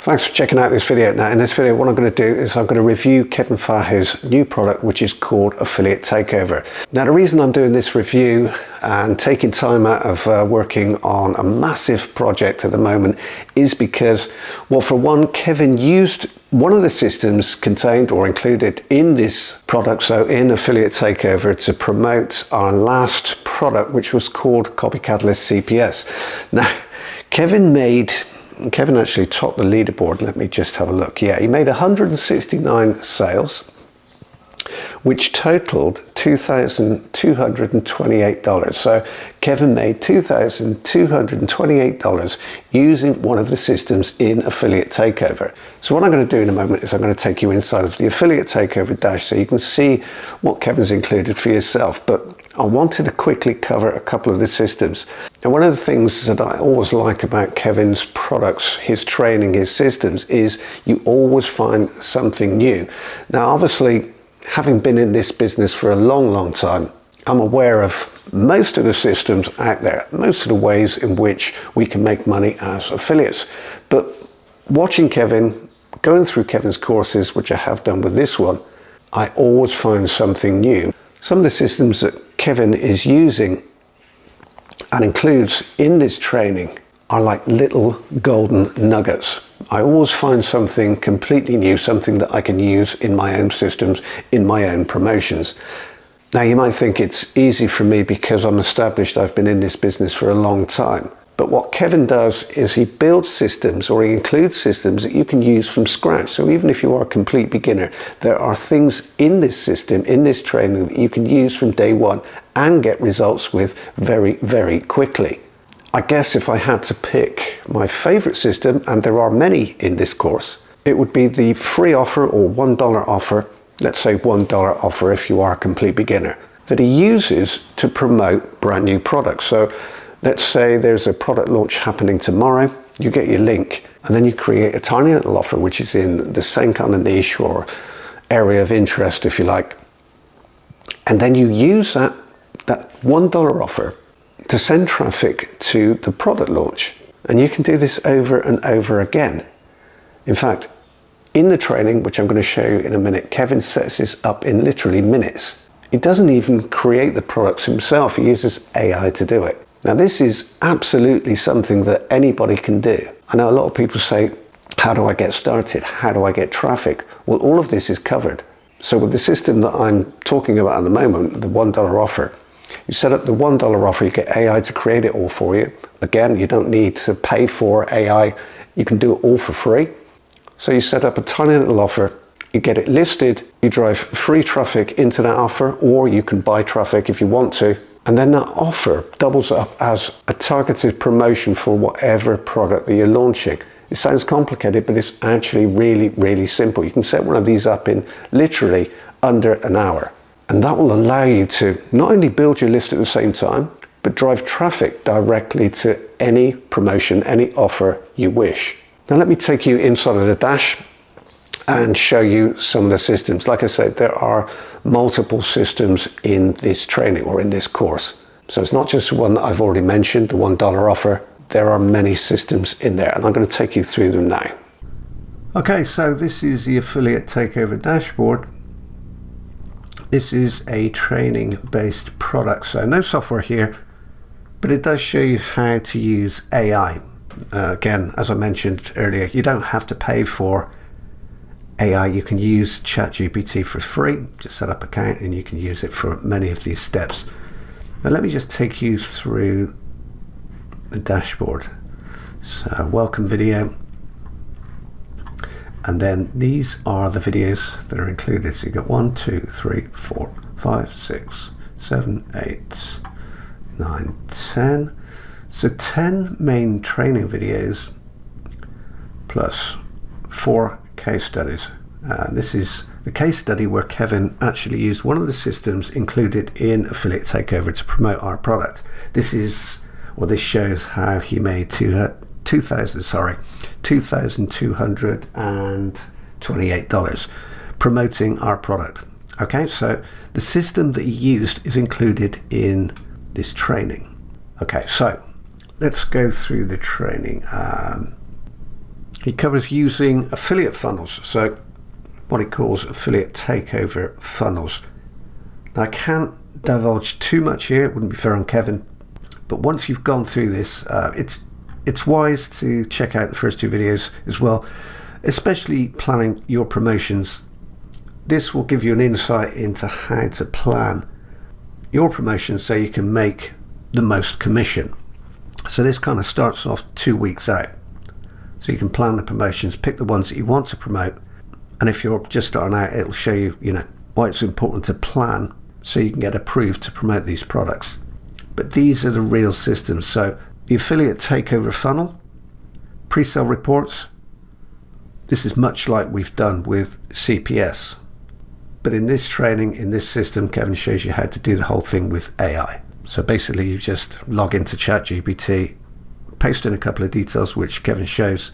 Thanks for checking out this video. Now in this video what I'm going to do is I'm going to review Kevin Fahey's new product, which is called Affiliate Takeover. Now the reason I'm doing this review and taking time out of working on a massive project at the moment is because, well, for one, Kevin used one of the systems contained or included in this product, so in Affiliate Takeover, to promote our last product, which was called Copy Catalyst CPS. Now Kevin actually topped the leaderboard. Let me just have a look. Yeah, he made 169 sales, which totaled $2,228. So Kevin made $2,228 using one of the systems in Affiliate Takeover. So what I'm going to do in a moment is I'm going to take you inside of the Affiliate Takeover dash so you can see what Kevin's included for yourself. But I wanted to quickly cover a couple of the systems. And one of the things that I always like about Kevin's products, his training, his systems, is you always find something new. Now, obviously, having been in this business for a long time, I'm aware of most of the systems out there, most of the ways in which we can make money as affiliates. But watching Kevin, going through Kevin's courses, which I have done with this one, I always find something new. Some of the systems that Kevin is using and includes in this training are like little golden nuggets. I always find something completely new, something that I can use in my own systems, in my own promotions. Now you might think it's easy for me because I'm established, I've been in this business for a long time. But what Kevin does is he builds systems, or he includes systems that you can use from scratch. So even if you are a complete beginner, there are things in this system, in this training, that you can use from day one and get results with very quickly. I guess if I had to pick my favorite system, and there are many in this course, it would be the free offer or $1 offer, let's say $1 offer if you are a complete beginner, that he uses to promote brand new products. So let's say there's a product launch happening tomorrow, you get your link, and then you create a tiny little offer which is in the same kind of niche or area of interest, if you like. And then you use that $1 offer to send traffic to the product launch. And you can do this over and over again. In fact, in the training, which I'm going to show you in a minute, Kevin sets this up in literally minutes. He doesn't even create the products himself. He uses AI to do it. Now, this is absolutely something that anybody can do. I know a lot of people say, how do I get started? How do I get traffic? Well, all of this is covered. So with the system that I'm talking about at the moment, the $1 offer, you set up the $1 offer, you get AI to create it all for you. Again, you don't need to pay for AI. You can do it all for free. So you set up a tiny little offer, you get it listed, you drive free traffic into that offer, or you can buy traffic if you want to. And then that offer doubles up as a targeted promotion for whatever product that you're launching. It sounds complicated, but it's actually really simple. You can set one of these up in literally under an hour. And that will allow you to not only build your list at the same time, but drive traffic directly to any promotion, any offer you wish. Now let me take you inside of the dash and show you some of the systems. Like I said, there are multiple systems in this training or in this course. So it's not just one that I've already mentioned, the $1 offer. There are many systems in there, and I'm going to take you through them now. Okay, so this is the Affiliate Takeover dashboard. This is a training-based product, so no software here, but it does show you how to use AI. Again, as I mentioned earlier, you don't have to pay for AI. You can use ChatGPT for free. Just set up an account and you can use it for many of these steps. Now let me just take you through the dashboard. So welcome video. And then these are the videos that are included. So you got 1, 2, 3, 4, 5, 6, 7, 8, 9, 10. So 10 main training videos plus 4 case studies. This is the case study where Kevin actually used one of the systems included in Affiliate Takeover to promote our product. This shows how he made $2,228 promoting our product. Okay, so the system that he used is included in this training. Okay, so let's go through the training. He covers using affiliate funnels, so what he calls affiliate takeover funnels. Now, I can't divulge too much here, it wouldn't be fair on Kevin, but once you've gone through this, it's wise to check out the first two videos as well, especially planning your promotions. This will give you an insight into how to plan your promotions so you can make the most commission. So this kind of starts off 2 weeks out. So you can plan the promotions, pick the ones that you want to promote, and if you're just starting out, it'll show you, why it's important to plan so you can get approved to promote these products. But these are the real systems. So the affiliate takeover funnel, pre-sale reports, this is much like we've done with CPS. But in this training, in this system, Kevin shows you how to do the whole thing with AI. So basically you just log into ChatGPT, paste in a couple of details which Kevin shows,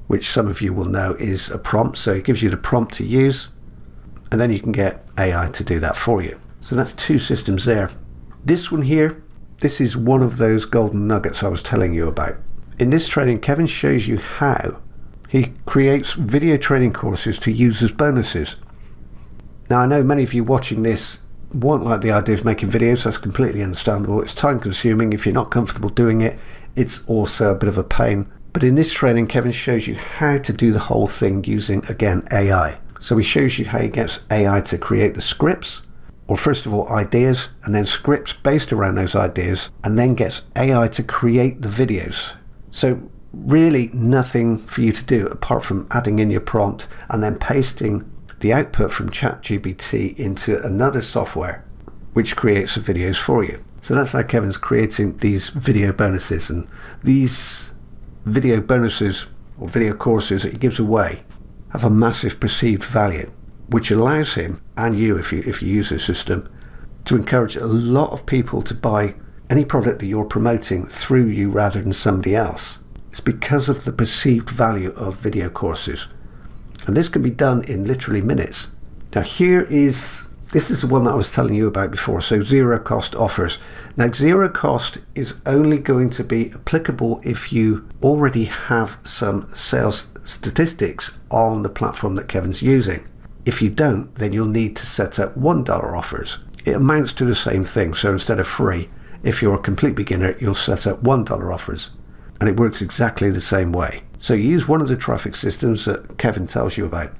which some of you will know is a prompt. So it gives you the prompt to use, and then you can get AI to do that for you. So that's two systems there. This one here, this is one of those golden nuggets I was telling you about. In this training, Kevin shows you how he creates video training courses to use as bonuses. Now, I know many of you watching this won't like the idea of making videos. That's completely understandable. It's time consuming. If you're not comfortable doing it, it's also a bit of a pain. But in this training, Kevin shows you how to do the whole thing using, again, AI. So he shows you how he gets AI to create the scripts, or first of all, ideas, and then scripts based around those ideas, and then gets AI to create the videos. So really nothing for you to do apart from adding in your prompt and then pasting the output from ChatGPT into another software which creates the videos for you. So that's how Kevin's creating these video bonuses, and these video bonuses or video courses that he gives away have a massive perceived value, which allows him and you, if you use this system, to encourage a lot of people to buy any product that you're promoting through you rather than somebody else. It's because of the perceived value of video courses. And this can be done in literally minutes. Now this is the one that I was telling you about before, so zero cost offers. Now zero cost is only going to be applicable if you already have some sales statistics on the platform that Kevin's using. If you don't, then you'll need to set up $1 offers. It amounts to the same thing, so instead of free, if you're a complete beginner, you'll set up $1 offers. And it works exactly the same way. So you use one of the traffic systems that Kevin tells you about.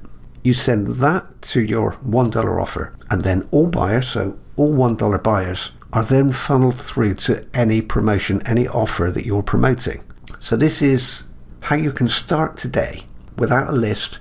You send that to your $1 offer, and then all buyers, so all $1 buyers, are then funneled through to any promotion, any offer that you're promoting. So this is how you can start today without a list,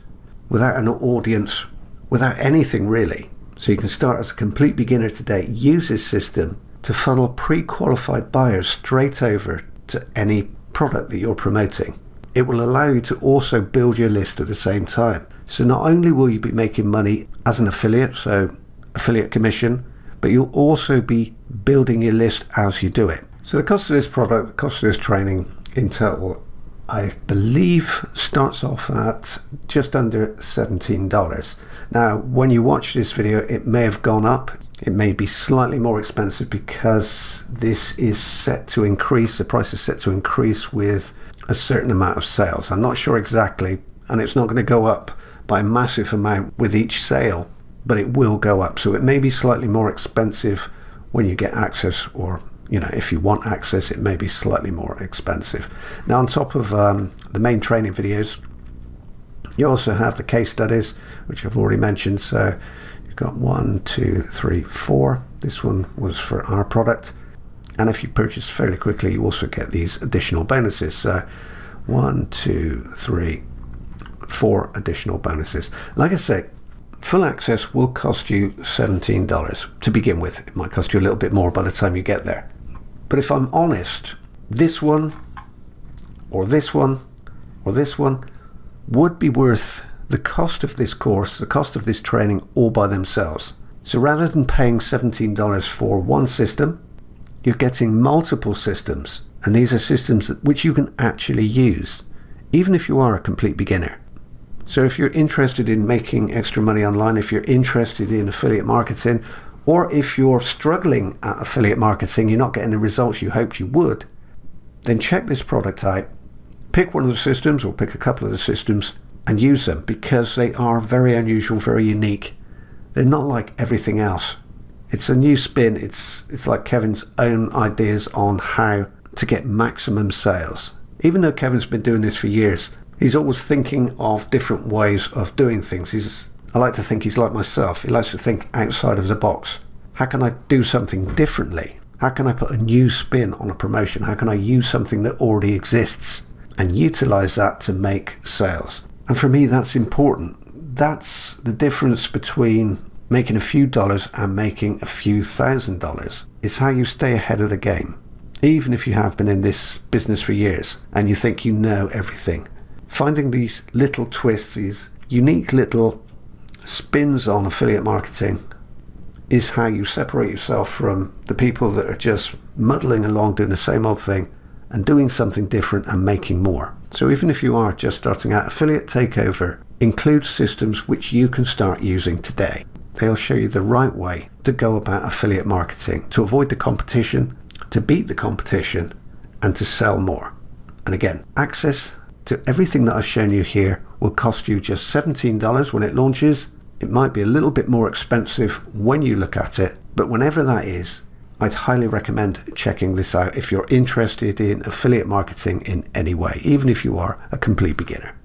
without an audience, without anything really. So you can start as a complete beginner today. Use this system to funnel pre-qualified buyers straight over to any product that you're promoting. It will allow you to also build your list at the same time. So not only will you be making money as an affiliate, so affiliate commission, but you'll also be building your list as you do it. So the cost of this product, the cost of this training in total, I believe starts off at just under $17. Now, when you watch this video, it may have gone up. It may be slightly more expensive because this is set to increase. The price is set to increase with a certain amount of sales. I'm not sure exactly, and it's not going to go up by a massive amount with each sale, but it will go up. So it may be slightly more expensive when you get access, or if you want access, it may be slightly more expensive. Now, on top of the main training videos, you also have the case studies, which I've already mentioned. So you've got 1, 2, 3, 4. This one was for our product. And if you purchase fairly quickly, you also get these additional bonuses. So 1, 2, 3, 4 additional bonuses. Like I say, full access will cost you $17 to begin with. It might cost you a little bit more by the time you get there. But if I'm honest, this one, or this one, or this one would be worth the cost of this course, the cost of this training all by themselves. So rather than paying $17 for one system, you're getting multiple systems. And these are systems which you can actually use, even if you are a complete beginner. So if you're interested in making extra money online, if you're interested in affiliate marketing, or if you're struggling at affiliate marketing, you're not getting the results you hoped you would, then check this product out, pick one of the systems or pick a couple of the systems and use them, because they are very unusual, very unique. They're not like everything else. It's a new spin. It's like Kevin's own ideas on how to get maximum sales. Even though Kevin's been doing this for years, he's always thinking of different ways of doing things. I like to think he's like myself. He likes to think outside of the box. How can I do something differently? How can I put a new spin on a promotion? How can I use something that already exists and utilize that to make sales? And for me, that's important. That's the difference between making a few dollars and making a few $1,000. It's how you stay ahead of the game. Even if you have been in this business for years and you think you know everything, finding these little twists, these unique little spins on affiliate marketing is how you separate yourself from the people that are just muddling along doing the same old thing and doing something different and making more. So even if you are just starting out, Affiliate Takeover includes systems which you can start using today. They'll show you the right way to go about affiliate marketing, to avoid the competition, to beat the competition, and to sell more. And again, access to everything that I've shown you here will cost you just $17 when it launches. It might be a little bit more expensive when you look at it, but whenever that is, I'd highly recommend checking this out if you're interested in affiliate marketing in any way, even if you are a complete beginner.